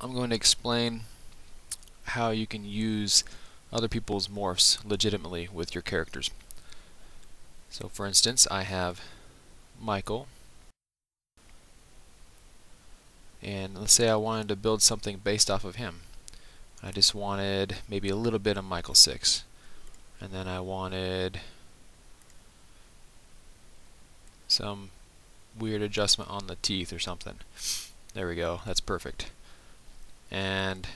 I'm going to explain how you can use other people's morphs legitimately with your characters. So for instance, I have Michael, and let's say I wanted to build something based off of him. I just wanted maybe a little bit of Michael 6, and then I wanted some weird adjustment on the teeth or something. There we go, that's perfect. And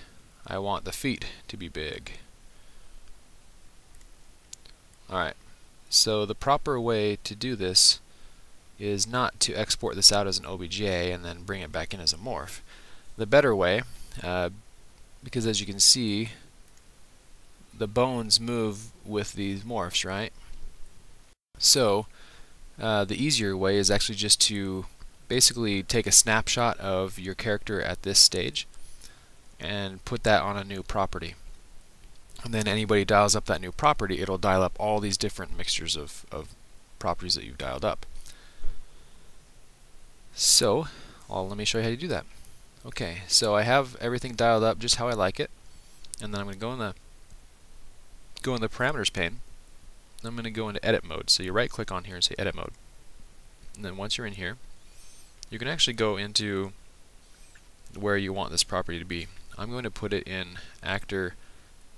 I want the feet to be big. Alright, so the proper way to do this is not to export this out as an OBJ and then bring it back in as a morph. The better way, because as you can see, the bones move with these morphs, right? So the easier way is actually just to basically take a snapshot of your character at this stage and put that on a new property. And then anybody dials up that new property, it'll dial up all these different mixtures of properties that you've dialed up. So, let me show you how to do that. Okay, so I have everything dialed up just how I like it, and then I'm going to go in the parameters pane. I'm going to go into edit mode. So you right click on here and say edit mode. And then once you're in here, you can actually go into where you want this property to be. I'm going to put it in actor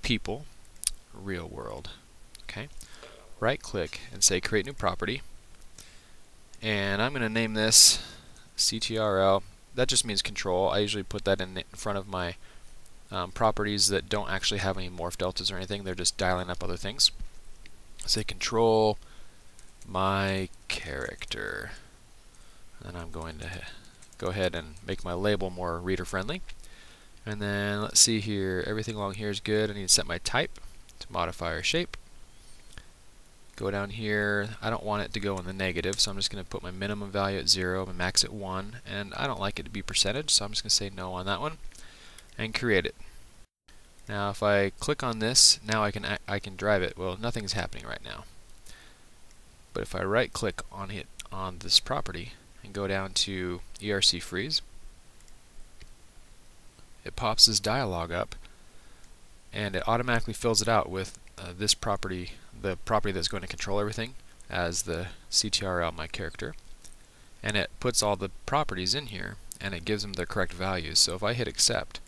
people real world. Okay, right click and say create new property, and I'm going to name this CTRL. That just means control. I usually put that in front of my properties that don't actually have any morph deltas or anything. They're just dialing up other things. Say control my character, and I'm going to go ahead and make my label more reader friendly. And then let's see here, everything along here is good. I need to set my type to modifier shape. Go down here, I don't want it to go in the negative, so I'm just going to put my minimum value at 0, my max at 1, and I don't like it to be percentage, so I'm just going to say no on that one, and create it. Now if I click on this, now I can drive it. Well, nothing's happening right now. But if I right click on it on this property and go down to ERC freeze, it pops this dialog up and it automatically fills it out with this property, the property that's going to control everything, as the CTRL my character, and it puts all the properties in here and it gives them the correct values. So if I hit accept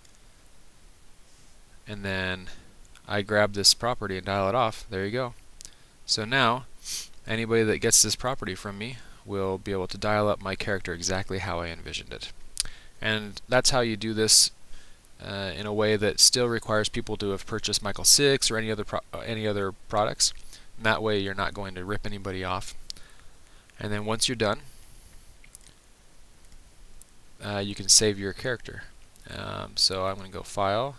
and then I grab this property and dial it off, there you go. So now anybody that gets this property from me will be able to dial up my character exactly how I envisioned it. And that's how you do this in a way that still requires people to have purchased Michael 6 or any other products. And that way you're not going to rip anybody off. And then once you're done, you can save your character. So I'm going to go File,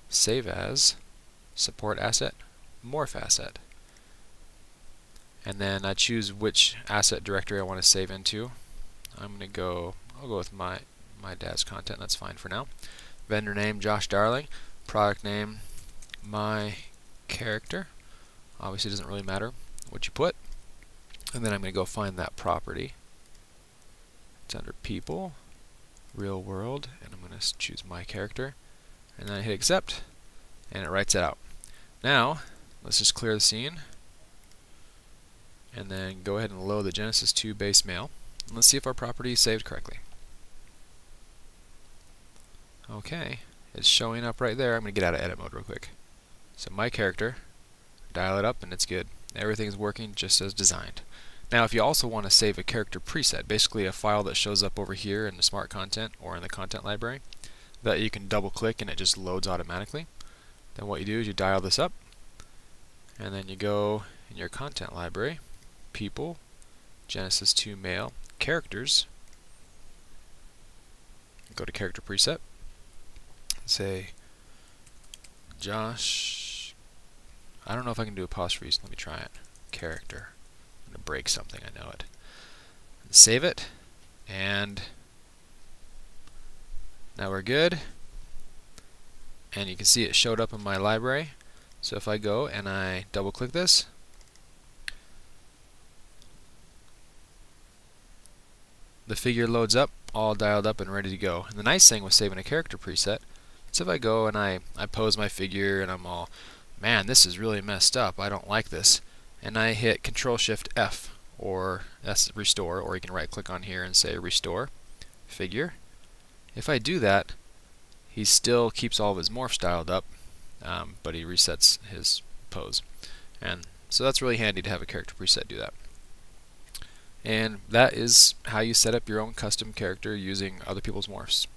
Save As, Support Asset, Morph Asset. And then I choose which asset directory I want to save into. I'll go with my dad's content, that's fine for now. Vendor name, Josh Darling. Product name, my character. Obviously it doesn't really matter what you put. And then I'm going to go find that property. It's under people, real world, and I'm going to choose my character. And then I hit accept, and it writes it out. Now, let's just clear the scene. And then go ahead and load the Genesis 2 base mail. And let's see if our property is saved correctly. Okay, it's showing up right there. I'm going to get out of edit mode real quick. So my character, dial it up and it's good. Everything's working just as designed. Now if you also want to save a character preset, basically a file that shows up over here in the smart content or in the content library, that you can double click and it just loads automatically, then what you do is you dial this up and then you go in your content library, people, Genesis 2 mail, characters, go to character preset, say Josh, I don't know if I can do apostrophes, let me try it, character. I'm going to break something, I know it. Save it, and now we're good. And you can see it showed up in my library. So if I go and I double click this, the figure loads up, all dialed up and ready to go. And the nice thing with saving a character preset So if I go and I pose my figure and I'm all, man, this is really messed up, I don't like this, and I hit Control-Shift-F, or that's restore, or you can right click on here and say restore figure. If I do that, he still keeps all of his morphs dialed up, but he resets his pose. And so that's really handy to have a character preset do that. And that is how you set up your own custom character using other people's morphs.